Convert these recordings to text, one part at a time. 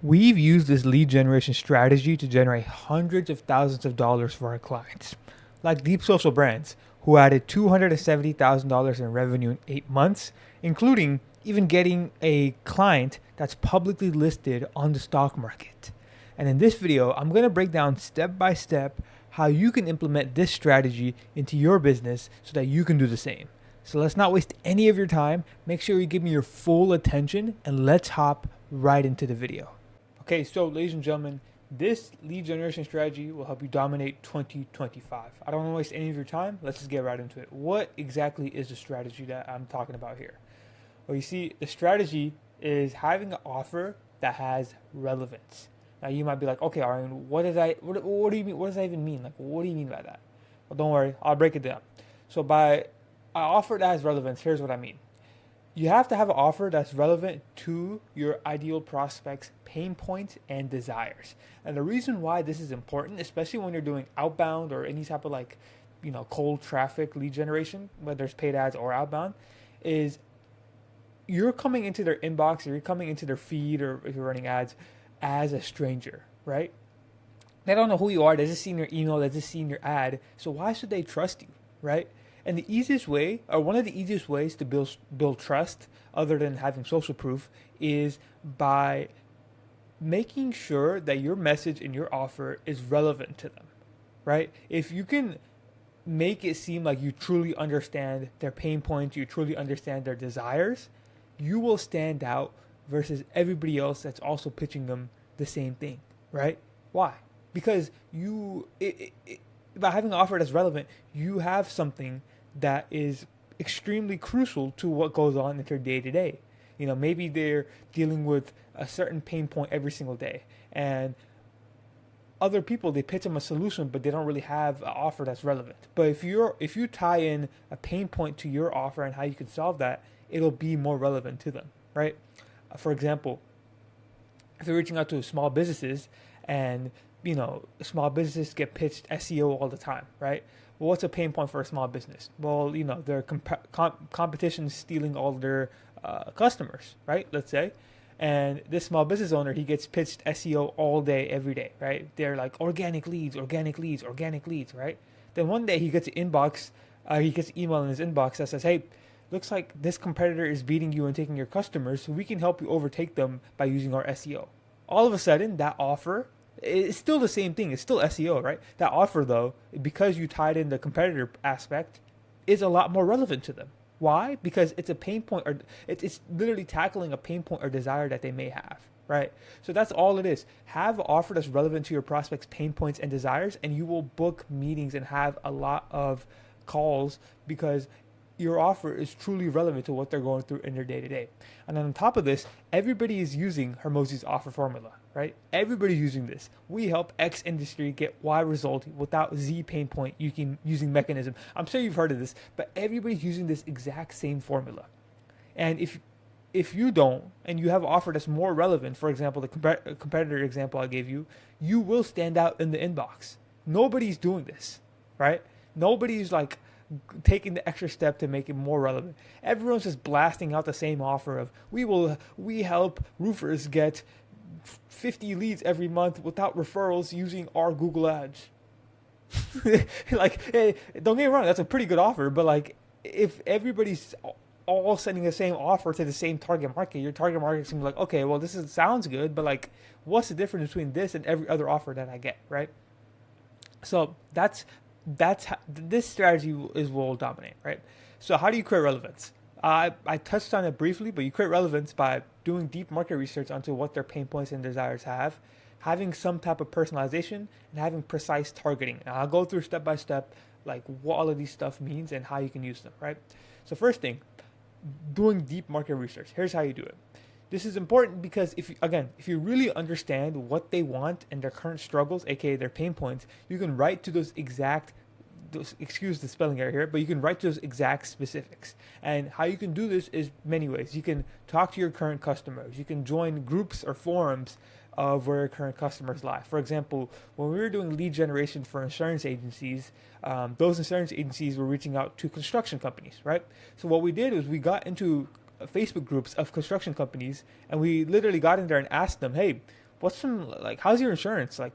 We've used this lead generation strategy to generate hundreds of thousands of dollars for our clients, like Deep Social Brands, who added $270,000 in revenue in 8 months, including even getting a client that's publicly listed on the stock market. And in this video, I'm going to break down step by step how you can implement this strategy into your business so that you can do the same. So let's not waste any of your time. Make sure you give me your full attention and let's hop right into the video. Okay, so ladies and gentlemen, this lead generation strategy will help you dominate 2025. I don't want to waste any of your time. Let's just get right into it. What exactly is the strategy that I'm talking about here? Well, you see, the strategy is having an offer that has relevance. Now, you might be like, okay, Aryan, what do you mean? What does that even mean? Like, what do you mean by that? Well, don't worry, I'll break it down. So by an offer that has relevance, here's what I mean. You have to have an offer that's relevant to your ideal prospect's pain points and desires. And the reason why this is important, especially when you're doing outbound or any type of cold traffic lead generation, whether it's paid ads or outbound, is you're coming into their inbox or you're coming into their feed, or if you're running ads, as a stranger, right? They don't know who you are. They're just seeing your email. They're just seeing your ad. So why should they trust you, right? And the easiest way, or one of the easiest ways to build trust, other than having social proof, is by making sure that your message and your offer is relevant to them, right? If you can make it seem like you truly understand their pain points, you truly understand their desires, you will stand out versus everybody else that's also pitching them the same thing, right? Why? Because by having an offer that's relevant, you have something that is extremely crucial to what goes on in their day to day. Maybe they're dealing with a certain pain point every single day, and other people, they pitch them a solution, but they don't really have an offer that's relevant. But if you tie in a pain point to your offer and how you can solve that, it'll be more relevant to them, right? For example, if you're reaching out to small businesses and small businesses get pitched SEO all the time, right? Well, what's a pain point for a small business? Well, their competition is stealing all their customers, right? Let's say. And this small business owner, he gets pitched SEO all day, every day, right? They're like organic leads, organic leads, organic leads, right? Then one day he gets an email in his inbox that says, hey, looks like this competitor is beating you and taking your customers, so we can help you overtake them by using our SEO. All of a sudden, that offer, it's still the same thing. It's still SEO, right? That offer, though, because you tied in the competitor aspect, is a lot more relevant to them. Why? Because it's a pain point, or it's literally tackling a pain point or desire that they may have, right? So that's all it is. Have an offer that's relevant to your prospects' pain points and desires, and you will book meetings and have a lot of calls because your offer is truly relevant to what they're going through in their day-to-day. And then on top of this, everybody is using Hormozi's offer formula, right? Everybody's using this. We help X industry get Y result without Z pain point using mechanism. I'm sure you've heard of this, but everybody's using this exact same formula. And if you don't, and you have an offer that's more relevant, for example, the competitor example I gave you, you will stand out in the inbox. Nobody's doing this, right? Nobody's taking the extra step to make it more relevant. Everyone's just blasting out the same offer of we help roofers get 50 leads every month without referrals using our Google ads. Hey, don't get me wrong, that's a pretty good offer, but if everybody's all sending the same offer to the same target market, your target market seems like, okay, well, sounds good, but what's the difference between this and every other offer that I get, right? So that's how, this strategy will dominate, right? So how do you create relevance? I touched on it briefly, but you create relevance by doing deep market research onto what their pain points and desires have, having some type of personalization, and having precise targeting. And I'll go through step by step what all of these stuff means and how you can use them, right? So first thing, doing deep market research. Here's how you do it. This is important because if you really understand what they want and their current struggles, aka their pain points, you can write to excuse the spelling error here, but you can write to those exact specifics. And how you can do this is many ways. You can talk to your current customers. You can join groups or forums of where your current customers lie. For example, when we were doing lead generation for insurance agencies, those insurance agencies were reaching out to construction companies, right? So what we did was we got into Facebook groups of construction companies, and we literally got in there and asked them, hey, what's some, like, how's your insurance? Like,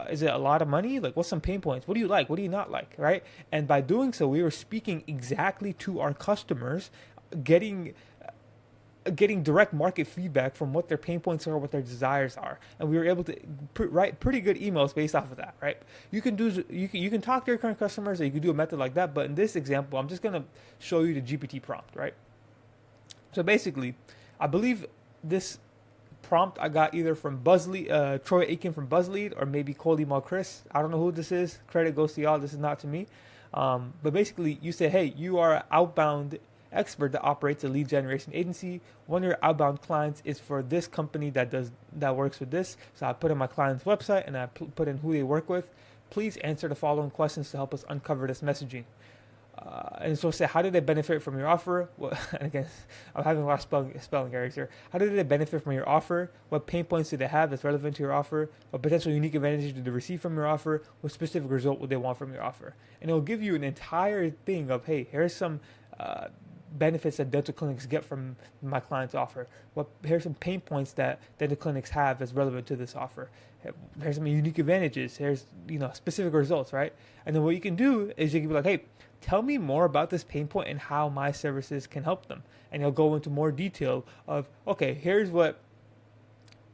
is it a lot of money? Like, what's some pain points? What do you like? What do you not like? Right? And by doing so, we were speaking exactly to our customers, getting getting direct market feedback from what their pain points are, what their desires are, and we were able to write pretty good emails based off of that. Right? You can talk to your current customers, or you can do a method like that. But in this example, I'm just gonna show you the GPT prompt. Right? So basically, I believe this prompt I got either from Buzzlead, Troy Aiken from Buzzlead, or maybe Coley Mal Chris. I don't know who this is. Credit goes to y'all. This is not to me. But basically, you say, hey, you are an outbound expert that operates a lead generation agency. One of your outbound clients is for this company that works with this. So I put in my client's website and I put in who they work with. Please answer the following questions to help us uncover this messaging. And so say, how did they benefit from your offer? Well, and again, I'm having a lot of spelling errors here. How did they benefit from your offer? What pain points do they have that's relevant to your offer? What potential unique advantages do they receive from your offer? What specific result would they want from your offer? And it'll give you an entire thing of, hey, here's some uh, benefits that dental clinics get from my client's offer. Here's some pain points that dental clinics have that's relevant to this offer. Here's some unique advantages. Here's specific results, right? And then what you can do is you can be like, hey, tell me more about this pain point and how my services can help them. And you'll go into more detail of, okay, here's what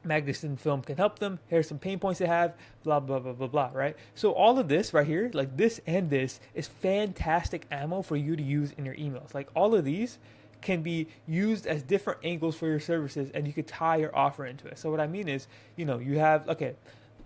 Magnuson film can help them. Here's some pain points they have, blah, blah, blah, blah, blah, right? So all of this right here, like this and this, is fantastic ammo for you to use in your emails. Like all of these can be used as different angles for your services, and you could tie your offer into it. So what I mean is, you have, okay,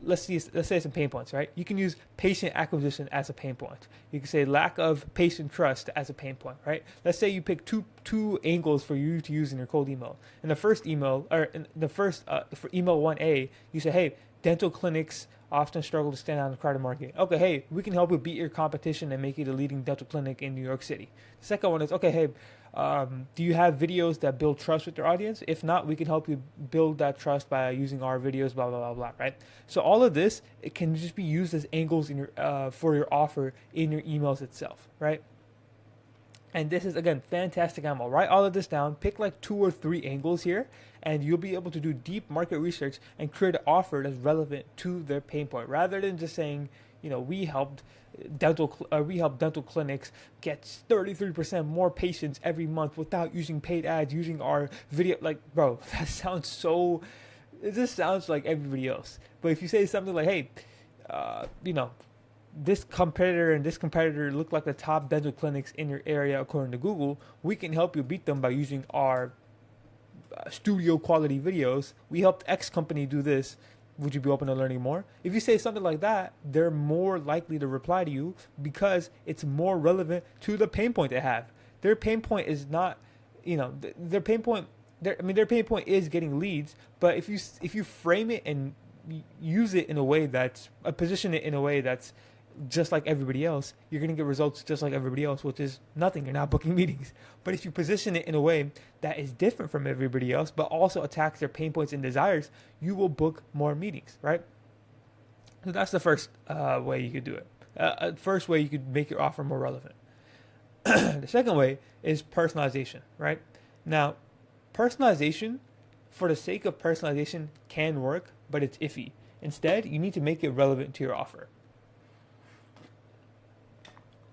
let's say some pain points, right? You can use patient acquisition as a pain point. You can say lack of patient trust as a pain point, right? Let's say you pick two angles for you to use in your cold email. In the first email, or in the first for email 1A, you say, hey, dental clinics often struggle to stand out in the crowded market. Okay, hey, we can help you beat your competition and make you the leading dental clinic in New York City. The second one is, okay, hey, do you have videos that build trust with your audience? If not, we can help you build that trust by using our videos, blah, blah, blah, blah, right? So all of this, it can just be used as angles in your for your offer in your emails itself, right? And this is, again, fantastic ammo. Write all of this down, pick like 2 or 3 angles here, and you'll be able to do deep market research and create an offer that's relevant to their pain point, rather than just saying, we help dental clinics get 33% more patients every month without using paid ads, using our video. Like, bro, that sounds so, it just sounds like everybody else. But if you say something like, hey, uh, you know, this competitor and this competitor look like the top dental clinics in your area according to Google, we can help you beat them by using our studio quality videos. We helped X company do this. Would you be open to learning more? If you say something like that, they're more likely to reply to you because it's more relevant to the pain point they have. Their pain point is not, their pain point. Their pain point is getting leads. But if you frame it and use it in a way that's position it in a way that's just like everybody else, you're going to get results just like everybody else, which is nothing. You're not booking meetings. But if you position it in a way that is different from everybody else, but also attacks their pain points and desires, you will book more meetings, right? So that's the first way you could do it. First way you could make your offer more relevant. The second way is personalization, right? Now, personalization, for the sake of personalization, can work, but it's iffy. Instead, you need to make it relevant to your offer.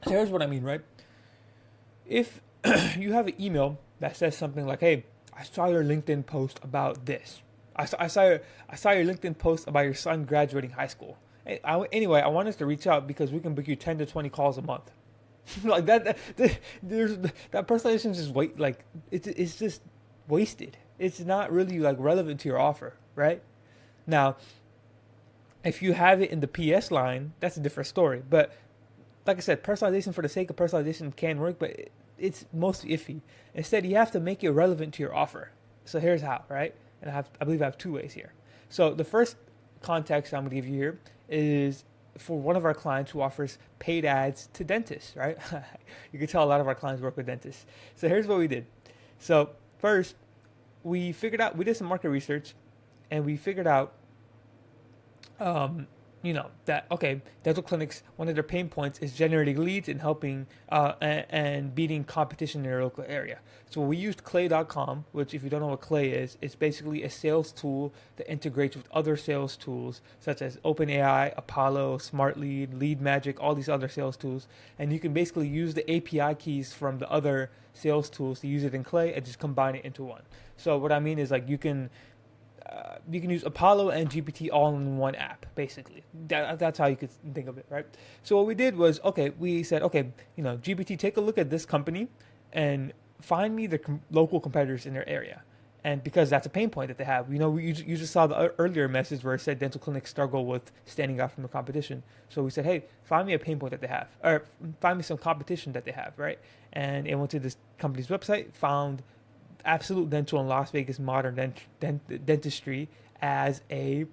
So here's what I mean, right? If you have an email that says something like, hey, I saw your LinkedIn post about this. I saw your LinkedIn post about your son graduating high school. Anyway, I want us to reach out because we can book you 10 to 20 calls a month. Like there's that personalization is just it's just wasted. It's not really like relevant to your offer, right? Now, if you have it in the PS line, that's a different story. But like I said, personalization for the sake of personalization can work, but it's mostly iffy. Instead, you have to make it relevant to your offer. So here's how, right? And I believe I have 2 ways here. So the first context I'm going to give you here is for one of our clients who offers paid ads to dentists, right? You can tell a lot of our clients work with dentists. So here's what we did. So first, we did some market research, and we figured out that okay, dental clinics, one of their pain points is generating leads and helping and beating competition in their local area. So we used clay.com, which if you don't know what clay is, it's basically a sales tool that integrates with other sales tools such as OpenAI, Apollo, Smart Lead Magic, all these other sales tools. And you can basically use the API keys from the other sales tools to use it in clay and just combine it into one. So what I mean is like you can use Apollo and GPT all in one app, basically. That's how you could think of it, right? So what we did was, okay, we said, okay, GPT, take a look at this company and find me the local competitors in their area. And because that's a pain point that they have, you just saw the earlier message where it said dental clinics struggle with standing out from the competition. So we said, hey, find me a pain point that they have, or find me some competition that they have, right? And it went to this company's website, found Absolute Dental in Las Vegas Modern Dentistry as a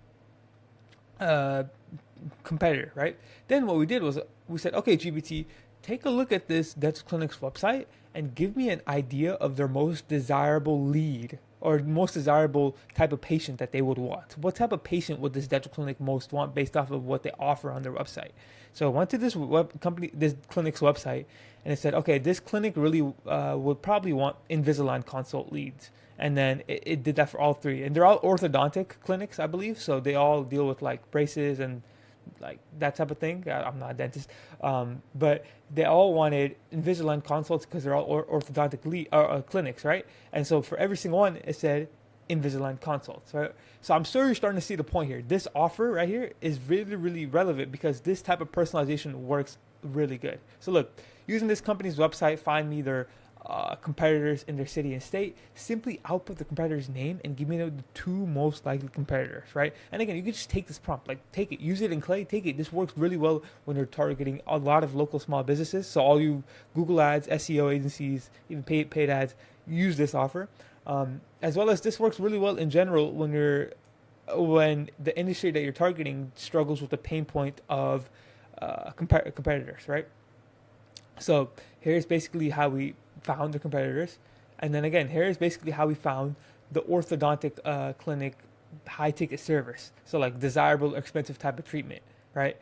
competitor, right? Then what we did was we said, okay, GPT, take a look at this dental clinic's website and give me an idea of their most desirable lead or most desirable type of patient that they would want. What type of patient would this dental clinic most want based off of what they offer on their website? So I went to this this clinic's website, and it said, okay, this clinic really would probably want Invisalign consult leads. And then it did that for all three. And they're all orthodontic clinics, I believe. So they all deal with like braces and like that type of thing. I'm not a dentist. But they all wanted Invisalign consults because they're all orthodontic clinics, right? And so for every single one, it said Invisalign consults, right? So I'm sure you're starting to see the point here. This offer right here is really, really relevant because this type of personalization works really good. So look, using this company's website, find me their competitors in their city and state. Simply output the competitor's name and give me the two most likely competitors, right? And again, you can just take this prompt, like take it, use it in clay, take it. This works really well when you're targeting a lot of local small businesses. So all you Google ads, SEO agencies, even paid ads, use this offer. As well as this works really well in general when the industry that you're targeting struggles with the pain point of competitors, right? So here's basically how we found the competitors, and then again, here's basically how we found the orthodontic clinic high ticket service. So like desirable, expensive type of treatment, right?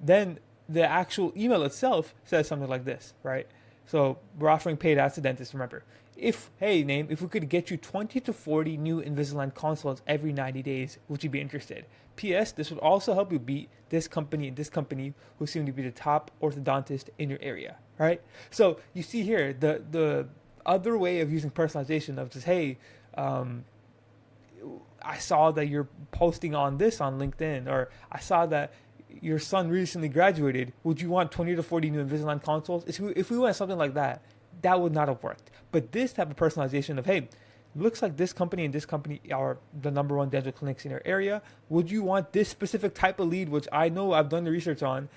Then the actual email itself says something like this, right? So we're offering paid ads to dentists. Remember, if we could get you 20 to 40 new Invisalign consults every 90 days, would you be interested? P.S. This would also help you beat this company and this company who seem to be the top orthodontist in your area, right? So you see here the other way of using personalization of just, hey, I saw that you're posting on this on LinkedIn, or I saw that your son recently graduated. Would you want 20 to 40 new Invisalign consults? If we went something like that, that would not have worked. But this type of personalization of, hey, looks like this company and this company are the number one dental clinics in your area. Would you want this specific type of lead, which I know I've done the research on,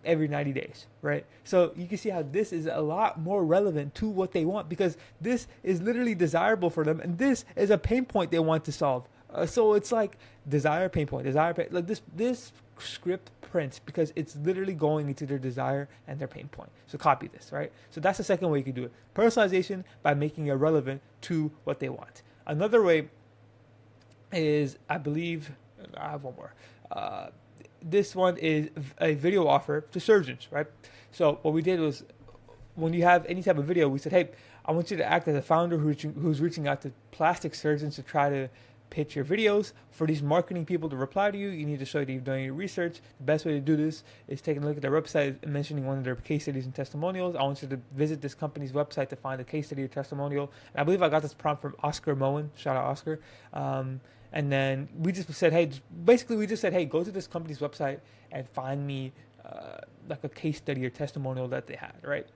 every 90 days, right? So you can see how this is a lot more relevant to what they want because this is literally desirable for them, and this is a pain point they want to solve. So it's like desire, pain point, like this script prints because it's literally going into their desire and their pain point. So copy this, right? So that's the second way you can do it. Personalization by making it relevant to what they want. Another way is, I believe, I have one more. This one is a video offer to surgeons, right? So what we did was, when you have any type of video, we said, hey, I want you to act as a founder who's reaching out to plastic surgeons to try to pitch your videos. For these marketing people to reply to you, you need to show that you've done your research. The best way to do this is taking a look at their website and mentioning one of their case studies and testimonials. I want you to visit this company's website to find a case study or testimonial. And I believe I got this prompt from Oscar Moen. Shout out Oscar. And then we just said, hey, go to this company's website and find me like a case study or testimonial that they had, right?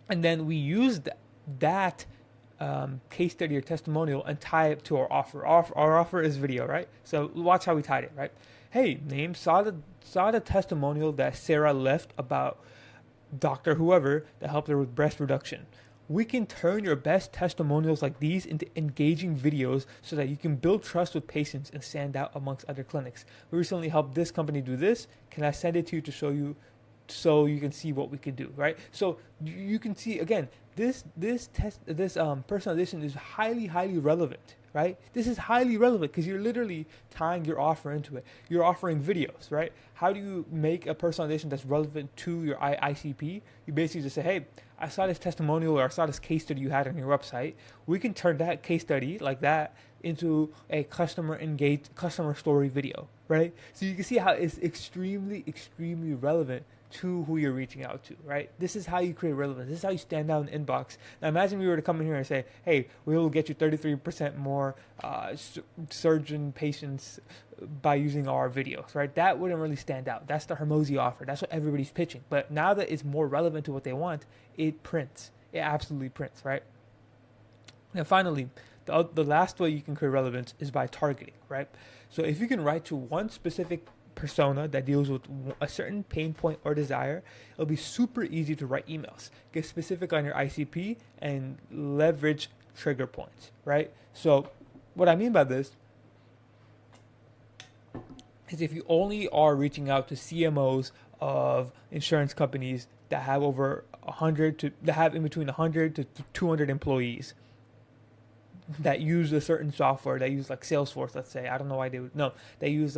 And then we used that case study or testimonial and tie it to our offer. Our offer is video, right? So watch how we tied it, right? Hey, name saw the testimonial that Sarah left about Dr. Whoever that helped her with breast reduction. We can turn your best testimonials like these into engaging videos so that you can build trust with patients and stand out amongst other clinics. We recently helped this company do this. Can I send it to you to show you so you can see what we can do, right? So you can see again, this personalization is highly relevant, right? This is highly relevant because you're literally tying your offer into it. You're offering videos, right? How do you make a personalization that's relevant to your ICP? You basically just say, hey, I saw this testimonial or I saw this case study you had on your website. We can turn that case study like that into a customer story video, right? So you can see how it's extremely relevant to who you're reaching out to, right? This is how you create relevance. This is how you stand out in the inbox. Now imagine we were to come in here and say, hey, we will get you 33% more surgeon patients by using our videos, right? That wouldn't really stand out. That's the Hermosi offer. That's what everybody's pitching. But now that it's more relevant to what they want, it prints. It absolutely prints, right? And finally, the last way you can create relevance is by targeting, right? So if you can write to one specific persona that deals with a certain pain point or desire, it'll be super easy to write emails, get specific on your ICP, and leverage trigger points, right? So what I mean by this is if you only are reaching out to CMOs of insurance companies that have over 100 to that have in between 100 to 200 employees that use a certain software, that use like Salesforce, let's say. I don't know why they would. No, they use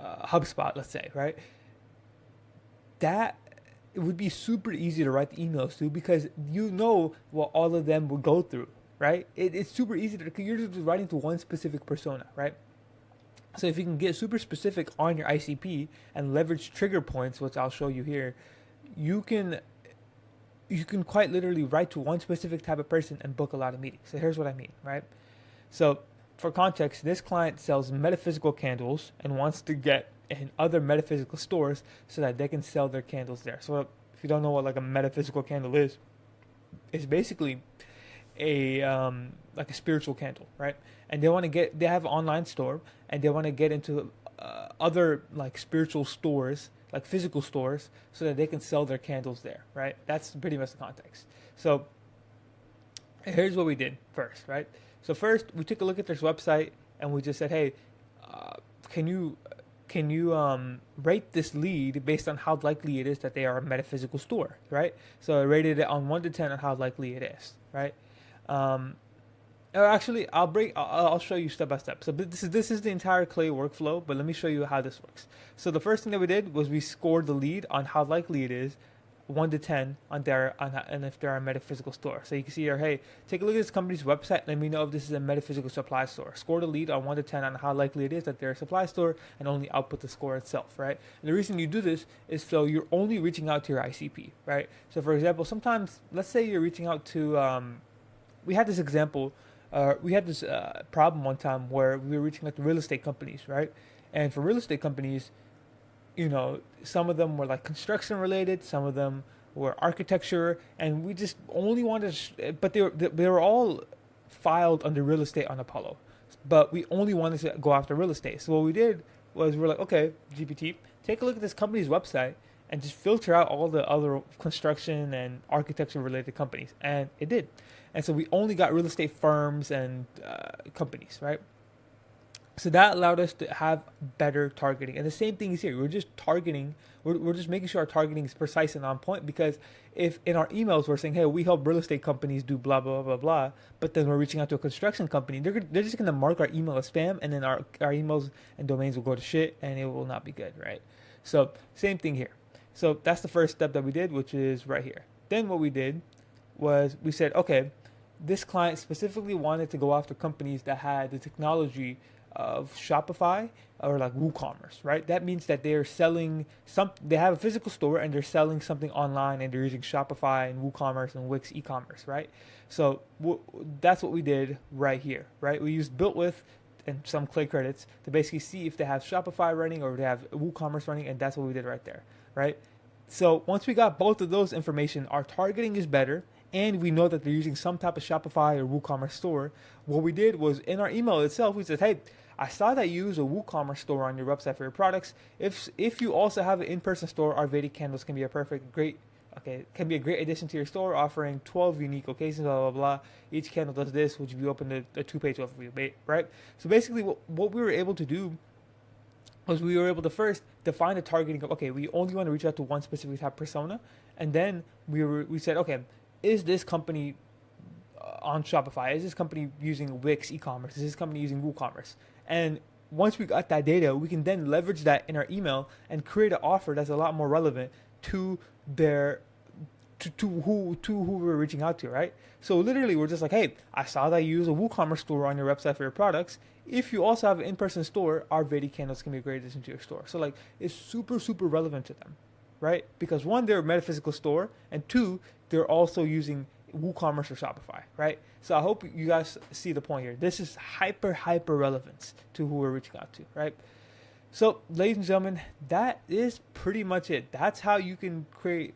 HubSpot, let's say, right? That it would be super easy to write the emails to because you know what all of them would go through, right? It's super easy to, you're just writing to one specific persona, right? So if you can get super specific on your ICP and leverage trigger points, which I'll show you here, you can quite literally write to one specific type of person and book a lot of meetings. So here's what I mean, right? So for context, this client sells metaphysical candles and wants to get in other metaphysical stores so that they can sell their candles there. So if you don't know what like a metaphysical candle is, it's basically a like a spiritual candle, right? And they have an online store and they want to get into other like spiritual stores, like physical stores, so that they can sell their candles there, right? That's pretty much the context. So here's what we did first, right? So first we took a look at this website and we just said, hey, can you rate this lead based on how likely it is that they are a metaphysical store, right? So I rated it on 1 to 10 on how likely it is, right? Actually, I'll show you step by step. So this is the entire Clay workflow, but let me show you how this works. So the first thing that we did was we scored the lead on how likely it is, 1 to 10 and if they're a metaphysical store. So you can see here, hey, take a look at this company's website. Let me know if this is a metaphysical supply store. Score the lead on 1 to 10 on how likely it is that they're a supply store, and only output the score itself, right? And the reason you do this is so you're only reaching out to your ICP, right? So for example, sometimes let's say you're reaching out to we had this example. We had this problem one time where we were reaching out to real estate companies, right? And for real estate companies, you know, some of them were like construction related, some of them were architecture, and we just only wanted but they were all filed under real estate on Apollo, but we only wanted to go after real estate. So what we did was we're like, okay, GPT, take a look at this company's website and just filter out all the other construction and architecture related companies, and it did. And so we only got real estate firms and companies, right? So that allowed us to have better targeting. And the same thing is here. We're just targeting, we're just making sure our targeting is precise and on point, because if in our emails we're saying, hey, we help real estate companies do blah, blah, blah, blah, but then we're reaching out to a construction company, they're just going to mark our email as spam, and then our emails and domains will go to shit, and it will not be good, right? So same thing here. So that's the first step that we did, which is right here. Then what we did was we said, okay, this client specifically wanted to go after companies that had the technology of Shopify or like WooCommerce, right? That means that they're selling they have a physical store and they're selling something online, and they're using Shopify and WooCommerce and Wix e-commerce, right? So that's what we did right here, right? We used Built With and some Clay credits to basically see if they have Shopify running or they have WooCommerce running, and that's what we did right there, right? So once we got both of those information, our targeting is better, and we know that they're using some type of Shopify or WooCommerce store. What we did was in our email itself, we said, hey, I saw that you use a WooCommerce store on your website for your products. If you also have an in-person store, our Vedic candles can be a great addition to your store, offering 12 unique occasions, blah, blah, blah. Each candle does this, which you open a 2-page overview, right? So basically what we were able to do was we were able to first define the targeting of, okay, we only want to reach out to one specific type of persona, and then we said, okay, is this company on Shopify? Is this company using Wix e-commerce? Is this company using WooCommerce? And once we got that data, we can then leverage that in our email and create an offer that's a lot more relevant to their to who we're reaching out to, right? So literally, we're just like, hey, I saw that you use a WooCommerce store on your website for your products. If you also have an in-person store, our Vedi candles can be a great addition to your store. So like, it's super relevant to them, right? Because one, they're a metaphysical store, and two, they're also using WooCommerce or Shopify, right? So I hope you guys see the point here. This is hyper relevance to who we're reaching out to, right? So, ladies and gentlemen, that is pretty much it. That's how you can create.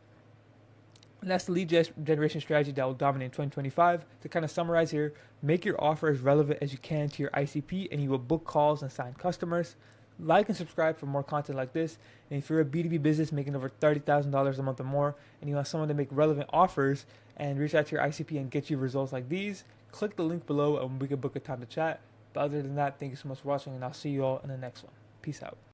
That's the lead generation strategy that will dominate in 2025. To kind of summarize here, make your offer as relevant as you can to your ICP, and you will book calls and sign customers. Like and subscribe for more content like this. And if you're a B2B business making over $30,000 a month or more, and you want someone to make relevant offers and reach out to your ICP and get you results like these, click the link below and we can book a time to chat. But other than that, thank you so much for watching, and I'll see you all in the next one. Peace out.